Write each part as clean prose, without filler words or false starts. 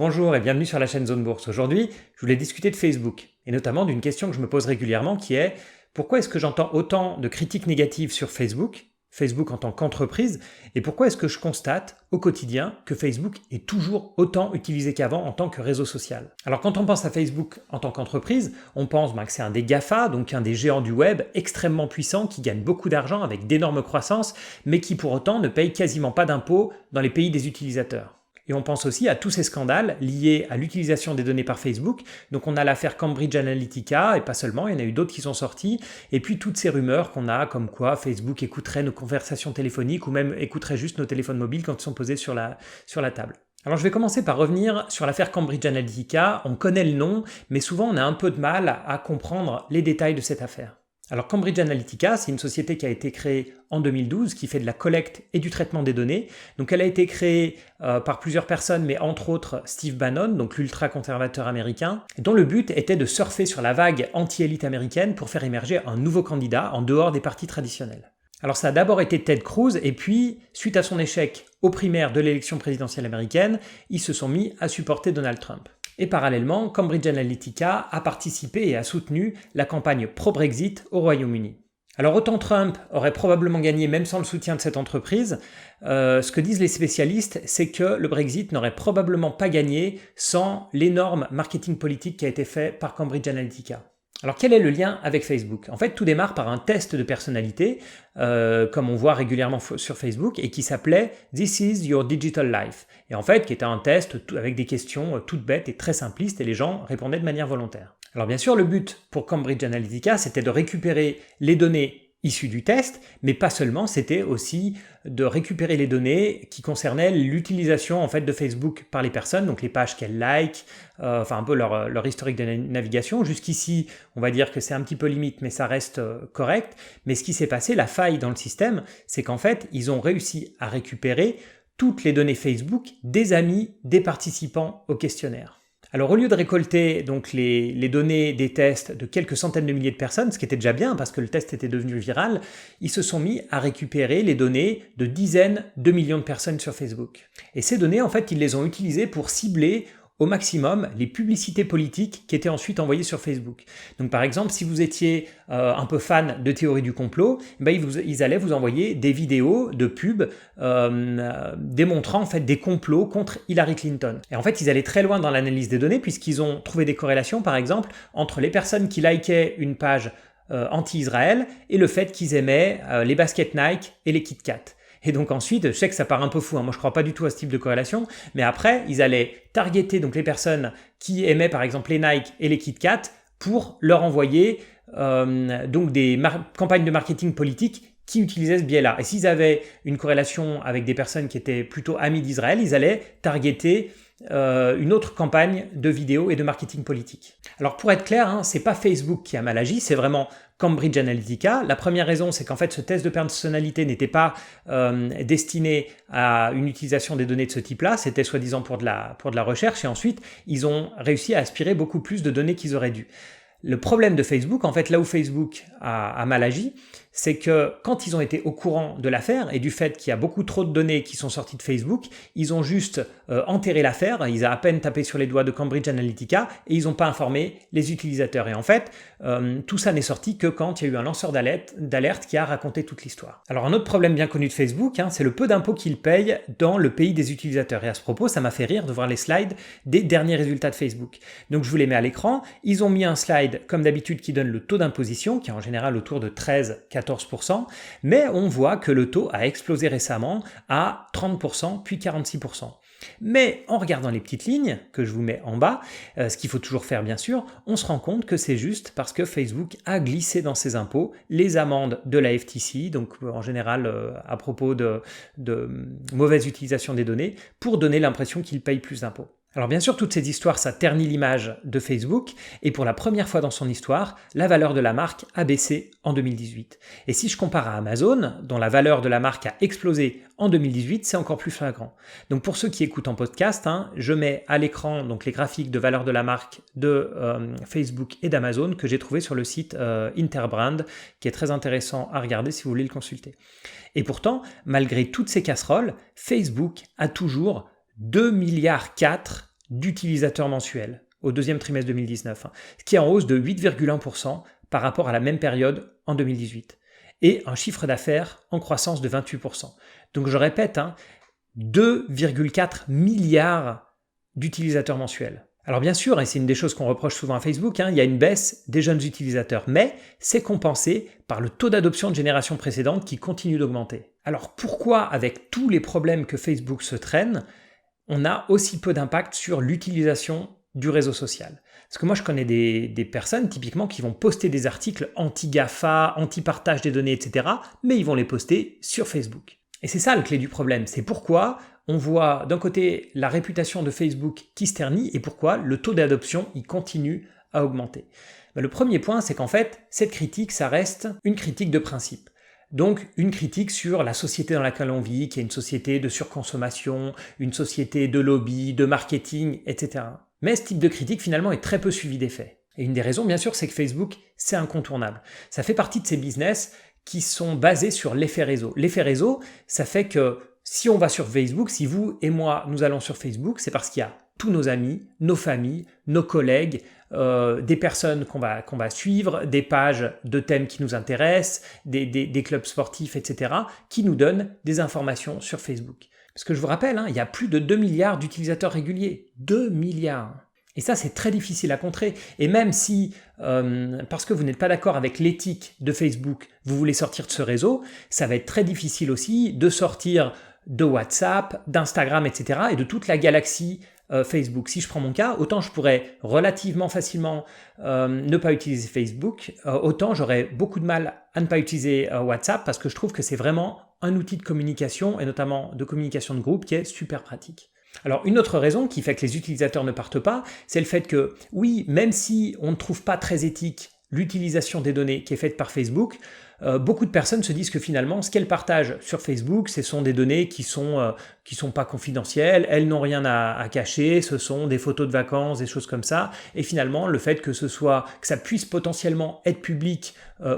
Bonjour et bienvenue sur la chaîne Zone Bourse. Aujourd'hui, je voulais discuter de Facebook et notamment d'une question que je me pose régulièrement qui est pourquoi est-ce que j'entends autant de critiques négatives sur Facebook en tant qu'entreprise, et pourquoi est-ce que je constate au quotidien que Facebook est toujours autant utilisé qu'avant en tant que réseau social. Alors quand on pense à Facebook en tant qu'entreprise, on pense que c'est un des GAFA, donc un des géants du web extrêmement puissant qui gagne beaucoup d'argent avec d'énormes croissances, mais qui pour autant ne paye quasiment pas d'impôts dans les pays des utilisateurs. Et on pense aussi à tous ces scandales liés à l'utilisation des données par Facebook. Donc on a l'affaire Cambridge Analytica, et pas seulement, il y en a eu d'autres qui sont sortis. Et puis toutes ces rumeurs qu'on a, comme quoi Facebook écouterait nos conversations téléphoniques ou même écouterait juste nos téléphones mobiles quand ils sont posés sur la table. Alors je vais commencer par revenir sur l'affaire Cambridge Analytica. On connaît le nom, mais souvent on a un peu de mal à comprendre les détails de cette affaire. Alors Cambridge Analytica, c'est une société qui a été créée en 2012, qui fait de la collecte et du traitement des données. Donc elle a été créée par plusieurs personnes, mais entre autres Steve Bannon, donc l'ultra-conservateur américain, dont le but était de surfer sur la vague anti-élite américaine pour faire émerger un nouveau candidat en dehors des partis traditionnels. Alors ça a d'abord été Ted Cruz, et puis, suite à son échec aux primaires de l'élection présidentielle américaine, ils se sont mis à supporter Donald Trump. Et parallèlement, Cambridge Analytica a participé et a soutenu la campagne pro-Brexit au Royaume-Uni. Alors autant Trump aurait probablement gagné même sans le soutien de cette entreprise, ce que disent les spécialistes, c'est que le Brexit n'aurait probablement pas gagné sans l'énorme marketing politique qui a été fait par Cambridge Analytica. Alors quel est le lien avec Facebook ? En fait, tout démarre par un test de personnalité, comme on voit régulièrement sur Facebook, et qui s'appelait « This is your digital life ». Et en fait, qui était un test avec des questions toutes bêtes et très simplistes, et les gens répondaient de manière volontaire. Alors bien sûr, le but pour Cambridge Analytica, c'était de récupérer les données issues du test, mais pas seulement, c'était aussi de récupérer les données qui concernaient l'utilisation en fait de Facebook par les personnes, donc les pages qu'elles like, un peu leur historique de navigation. Jusqu'ici, on va dire que c'est un petit peu limite, mais ça reste correct. Mais ce qui s'est passé, la faille dans le système, c'est qu'en fait, ils ont réussi à récupérer toutes les données Facebook des amis des participants au questionnaire. Alors au lieu de récolter donc les données des tests de quelques centaines de milliers de personnes, ce qui était déjà bien parce que le test était devenu viral, ils se sont mis à récupérer les données de dizaines de millions de personnes sur Facebook. Et ces données, en fait, ils les ont utilisées pour cibler au maximum les publicités politiques qui étaient ensuite envoyées sur Facebook. Donc par exemple, si vous étiez un peu fan de théorie du complot, ils allaient vous envoyer des vidéos de pubs démontrant en fait des complots contre Hillary Clinton. Et en fait, ils allaient très loin dans l'analyse des données puisqu'ils ont trouvé des corrélations, par exemple, entre les personnes qui likaient une page anti-Israël et le fait qu'ils aimaient les baskets Nike et les Kit Kat. Et donc ensuite, je sais que ça part un peu fou, moi je crois pas du tout à ce type de corrélation, mais après, ils allaient targeter donc les personnes qui aimaient par exemple les Nike et les Kit Kat pour leur envoyer donc des campagnes de marketing politique qui utilisaient ce biais-là. Et s'ils avaient une corrélation avec des personnes qui étaient plutôt amies d'Israël, ils allaient targeter une autre campagne de vidéo et de marketing politique. Alors pour être clair, c'est pas Facebook qui a mal agi, c'est vraiment Cambridge Analytica. La première raison, c'est qu'en fait ce test de personnalité n'était pas destiné à une utilisation des données de ce type-là, c'était soi-disant pour de la recherche, et ensuite ils ont réussi à aspirer beaucoup plus de données qu'ils auraient dû. Le problème de Facebook, en fait, là où Facebook a mal agi, c'est que quand ils ont été au courant de l'affaire et du fait qu'il y a beaucoup trop de données qui sont sorties de Facebook, ils ont juste enterré l'affaire, ils ont à peine tapé sur les doigts de Cambridge Analytica et ils n'ont pas informé les utilisateurs. Et en fait, tout ça n'est sorti que quand il y a eu un lanceur d'alerte qui a raconté toute l'histoire. Alors un autre problème bien connu de Facebook, c'est le peu d'impôts qu'ils payent dans le pays des utilisateurs. Et à ce propos, ça m'a fait rire de voir les slides des derniers résultats de Facebook. Donc je vous les mets à l'écran. Ils ont mis un slide, comme d'habitude, qui donne le taux d'imposition, qui est en général autour de 13-14%, mais on voit que le taux a explosé récemment à 30%, puis 46%. Mais en regardant les petites lignes que je vous mets en bas, ce qu'il faut toujours faire bien sûr, on se rend compte que c'est juste parce que Facebook a glissé dans ses impôts les amendes de la FTC, donc en général à propos de mauvaise utilisation des données, pour donner l'impression qu'il paye plus d'impôts. Alors bien sûr, toutes ces histoires, ça ternit l'image de Facebook, et pour la première fois dans son histoire, la valeur de la marque a baissé en 2018. Et si je compare à Amazon, dont la valeur de la marque a explosé en 2018, c'est encore plus flagrant. Donc pour ceux qui écoutent en podcast, je mets à l'écran donc les graphiques de valeur de la marque de Facebook et d'Amazon que j'ai trouvé sur le site Interbrand, qui est très intéressant à regarder si vous voulez le consulter. Et pourtant, malgré toutes ces casseroles, Facebook a toujours 2,4 milliards d'utilisateurs mensuels au deuxième trimestre 2019, ce qui est en hausse de 8,1% par rapport à la même période en 2018, et un chiffre d'affaires en croissance de 28%. Donc je répète, 2,4 milliards d'utilisateurs mensuels. Alors bien sûr, et c'est une des choses qu'on reproche souvent à Facebook, il y a une baisse des jeunes utilisateurs, mais c'est compensé par le taux d'adoption de générations précédentes qui continue d'augmenter. Alors pourquoi, avec tous les problèmes que Facebook se traîne, on a aussi peu d'impact sur l'utilisation du réseau social? Parce que moi je connais des personnes typiquement qui vont poster des articles anti-GAFA, anti-partage des données, etc. mais ils vont les poster sur Facebook. Et c'est ça la clé du problème, c'est pourquoi on voit d'un côté la réputation de Facebook qui se ternit et pourquoi le taux d'adoption il continue à augmenter. Le premier point, c'est qu'en fait, cette critique, ça reste une critique de principe. Donc une critique sur la société dans laquelle on vit, qui est une société de surconsommation, une société de lobby, de marketing, etc. Mais ce type de critique finalement est très peu suivi d'effet. Et une des raisons, bien sûr, c'est que Facebook, c'est incontournable. Ça fait partie de ces business qui sont basés sur l'effet réseau. L'effet réseau, ça fait que si on va sur Facebook, si vous et moi, nous allons sur Facebook, c'est parce qu'il y a tous nos amis, nos familles, nos collègues, des personnes qu'on va suivre, des pages de thèmes qui nous intéressent, des clubs sportifs, etc., qui nous donnent des informations sur Facebook. Parce que je vous rappelle, il y a plus de 2 milliards d'utilisateurs réguliers. 2 milliards. Et ça, c'est très difficile à contrer. Et même si, parce que vous n'êtes pas d'accord avec l'éthique de Facebook, vous voulez sortir de ce réseau, ça va être très difficile aussi de sortir de WhatsApp, d'Instagram, etc. et de toute la galaxie Facebook. Si je prends mon cas, autant je pourrais relativement facilement ne pas utiliser Facebook, autant j'aurais beaucoup de mal à ne pas utiliser WhatsApp parce que je trouve que c'est vraiment un outil de communication et notamment de communication de groupe qui est super pratique. Alors une autre raison qui fait que les utilisateurs ne partent pas, c'est le fait que oui, même si on ne trouve pas très éthique l'utilisation des données qui est faite par Facebook, beaucoup de personnes se disent que finalement, ce qu'elles partagent sur Facebook, ce sont des données qui sont pas confidentielles, elles n'ont rien à cacher, ce sont des photos de vacances, des choses comme ça. Et finalement, le fait que ça puisse potentiellement être public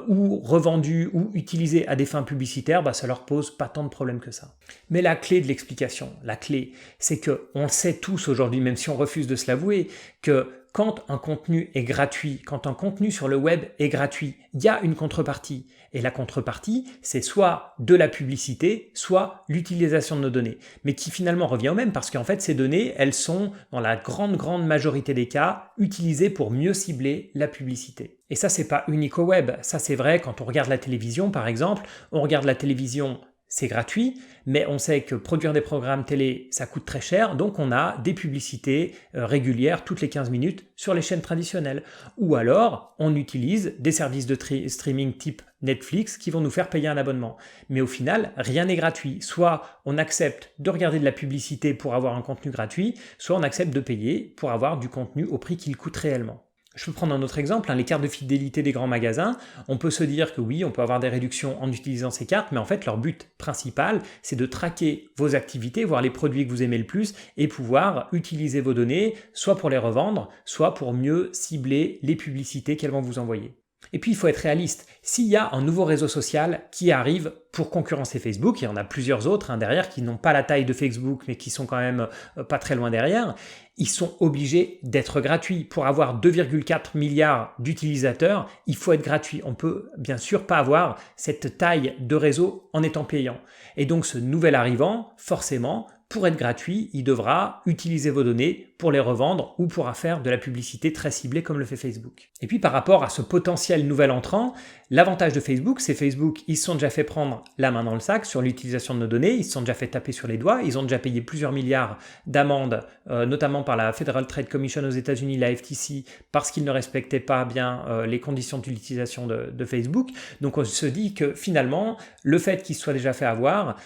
ou revendu ou utilisé à des fins publicitaires, ça leur pose pas tant de problèmes que ça. Mais la clé de l'explication, la clé, c'est que on le sait tous aujourd'hui, même si on refuse de se l'avouer, que quand un contenu est gratuit, quand un contenu sur le web est gratuit, il y a une contrepartie. Et la contrepartie, c'est soit de la publicité, soit l'utilisation de nos données. Mais qui finalement revient au même parce qu'en fait, ces données, elles sont, dans la grande majorité des cas, utilisées pour mieux cibler la publicité. Et ça, c'est pas unique au web. Ça, c'est vrai quand on regarde la télévision, par exemple. On regarde la télévision, c'est gratuit, mais on sait que produire des programmes télé, ça coûte très cher, donc on a des publicités régulières toutes les 15 minutes sur les chaînes traditionnelles. Ou alors, on utilise des services de streaming type Netflix qui vont nous faire payer un abonnement. Mais au final, rien n'est gratuit. Soit on accepte de regarder de la publicité pour avoir un contenu gratuit, soit on accepte de payer pour avoir du contenu au prix qu'il coûte réellement. Je peux prendre un autre exemple, les cartes de fidélité des grands magasins. On peut se dire que oui, on peut avoir des réductions en utilisant ces cartes, mais en fait, leur but principal, c'est de traquer vos activités, voir les produits que vous aimez le plus et pouvoir utiliser vos données, soit pour les revendre, soit pour mieux cibler les publicités qu'elles vont vous envoyer. Et puis, il faut être réaliste. S'il y a un nouveau réseau social qui arrive pour concurrencer Facebook, il y en a plusieurs autres derrière qui n'ont pas la taille de Facebook, mais qui sont quand même pas très loin derrière, ils sont obligés d'être gratuits. Pour avoir 2,4 milliards d'utilisateurs, il faut être gratuit. On peut bien sûr pas avoir cette taille de réseau en étant payant. Et donc, ce nouvel arrivant, forcément, pour être gratuit, il devra utiliser vos données pour les revendre ou pour faire de la publicité très ciblée comme le fait Facebook. Et puis par rapport à ce potentiel nouvel entrant, l'avantage de Facebook, c'est Facebook, ils se sont déjà fait prendre la main dans le sac sur l'utilisation de nos données, ils se sont déjà fait taper sur les doigts, ils ont déjà payé plusieurs milliards d'amendes, notamment par la Federal Trade Commission aux États-Unis, la FTC, parce qu'ils ne respectaient pas bien les conditions d'utilisation de Facebook. Donc on se dit que finalement, le fait qu'ils se soient déjà fait avoir,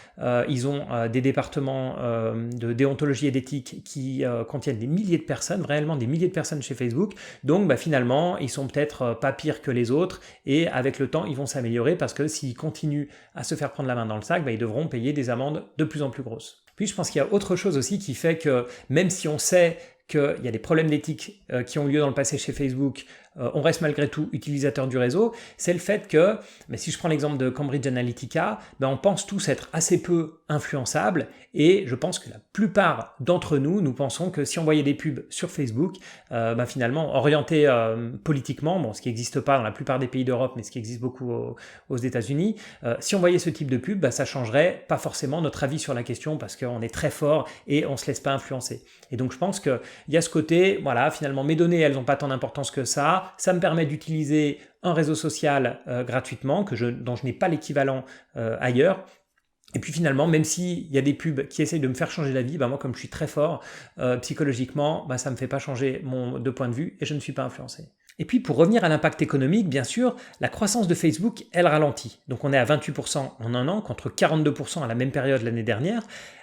ils ont des départements de déontologie et d'éthique qui contiennent des milliers de personnes, réellement des milliers de personnes chez Facebook. Donc finalement, ils sont peut-être pas pires que les autres et avec le temps, ils vont s'améliorer parce que s'ils continuent à se faire prendre la main dans le sac, ils devront payer des amendes de plus en plus grosses. Puis je pense qu'il y a autre chose aussi qui fait que même si on sait qu'il y a des problèmes d'éthique qui ont eu lieu dans le passé chez Facebook, on reste malgré tout utilisateur du réseau, c'est le fait que, mais si je prends l'exemple de Cambridge Analytica, on pense tous être assez peu influençables et je pense que la plupart d'entre nous, nous pensons que si on voyait des pubs sur Facebook, finalement orientées politiquement, ce qui n'existe pas dans la plupart des pays d'Europe, mais ce qui existe beaucoup aux États-Unis, si on voyait ce type de pub, ça changerait pas forcément notre avis sur la question parce qu'on est très fort et on se laisse pas influencer. Et donc je pense qu'il y a ce côté, voilà, finalement mes données elles n'ont pas tant d'importance que ça me permet d'utiliser un réseau social gratuitement dont je n'ai pas l'équivalent ailleurs. Et puis finalement, même s'il y a des pubs qui essayent de me faire changer d'avis, moi comme je suis très fort psychologiquement, ça ne me fait pas changer de point de vue et je ne suis pas influencé. Et puis pour revenir à l'impact économique, bien sûr, la croissance de Facebook, elle ralentit. Donc on est à 28% en un an contre 42% à la même période l'année dernière.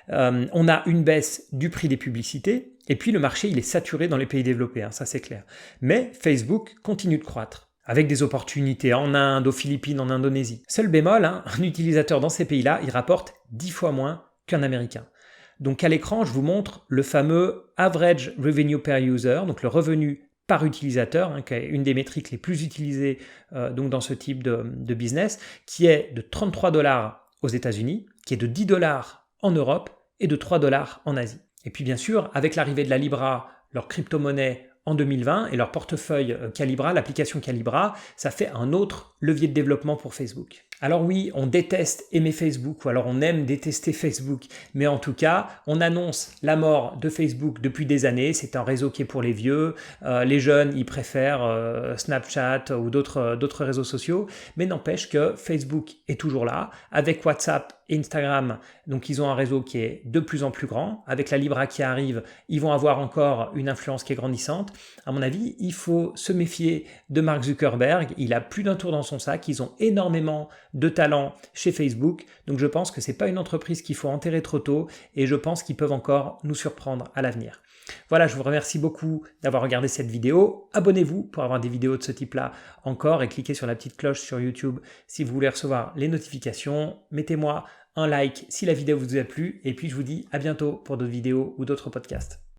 On a une baisse du prix des publicités et puis le marché il est saturé dans les pays développés, ça c'est clair. Mais Facebook continue de croître, avec des opportunités en Inde, aux Philippines, en Indonésie. Seul bémol, un utilisateur dans ces pays-là, il rapporte 10 fois moins qu'un Américain. Donc à l'écran, je vous montre le fameux Average Revenue per User, donc le revenu par utilisateur, qui est une des métriques les plus utilisées donc dans ce type de business, qui est de 33 $ aux États-Unis, qui est de 10 $ en Europe et de 3 $ en Asie. Et puis bien sûr, avec l'arrivée de la Libra, leur crypto-monnaie en 2020 et leur portefeuille Calibra, l'application Calibra, ça fait un autre levier de développement pour Facebook. Alors oui, on déteste aimer Facebook ou alors on aime détester Facebook, mais en tout cas, on annonce la mort de Facebook depuis des années, c'est un réseau qui est pour les vieux, les jeunes, ils préfèrent Snapchat ou d'autres réseaux sociaux, mais n'empêche que Facebook est toujours là, avec WhatsApp et Instagram, donc ils ont un réseau qui est de plus en plus grand, avec la Libra qui arrive, ils vont avoir encore une influence qui est grandissante. À mon avis, il faut se méfier de Mark Zuckerberg, il a plus d'un tour dans son sac, ils ont énormément de talent chez Facebook, donc je pense que c'est pas une entreprise qu'il faut enterrer trop tôt et je pense qu'ils peuvent encore nous surprendre à l'avenir. Voilà, je vous remercie beaucoup d'avoir regardé cette vidéo. Abonnez-vous pour avoir des vidéos de ce type-là encore et cliquez sur la petite cloche sur YouTube si vous voulez recevoir les notifications. Mettez-moi un like si la vidéo vous a plu et puis je vous dis à bientôt pour d'autres vidéos ou d'autres podcasts.